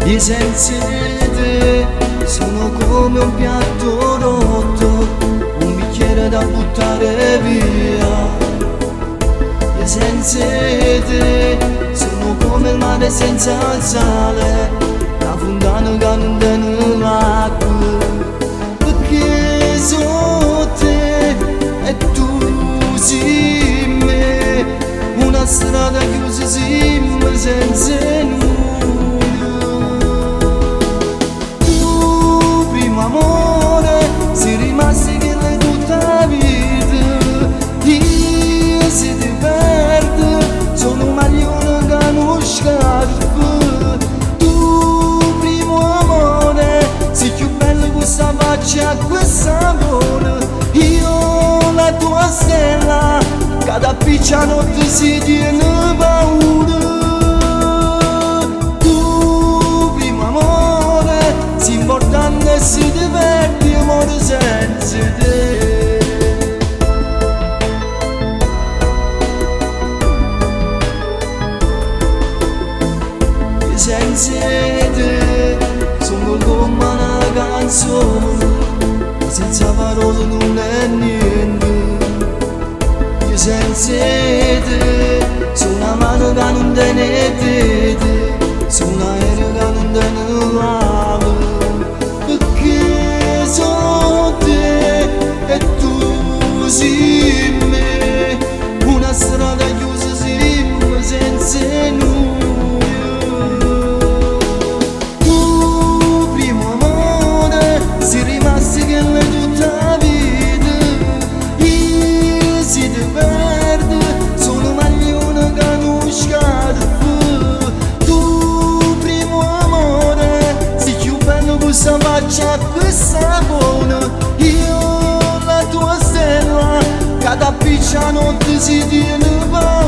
io senza te sono come un piatto rotto, un bicchiere da buttare via. Io senza te sono come il mare senza il sale, la fontana che non tiene l'acqua, perché sono te e tu sei me, una strada chiusa sempre senza nulla. Tu primo amore sei rimasto che l'hai tutta la vita, io se ti perdo sono un maglione che non scarpa. Tu primo amore sei più bello questa faccia e questa voce, io la tua stella che da piccia notte si tiene paura. Tu primo amore sei importante e si ti perdi amore senza te. Io senza te sono come una canzone, senza parole non è niente. Io senza te sono una mano che non tiene dite, sono un aereo che non tiene ala, perché sono te e tu sei me, una strada chiusa sempre senza nulla. Tu primo amore sei rimasto che l'hai tutta la vita, io se ti perdo sono un maglione che non scarpa. Tu primo amore sei più bello questa faccia e questa buona, io la tua stella che da piccia notte si tiene paura.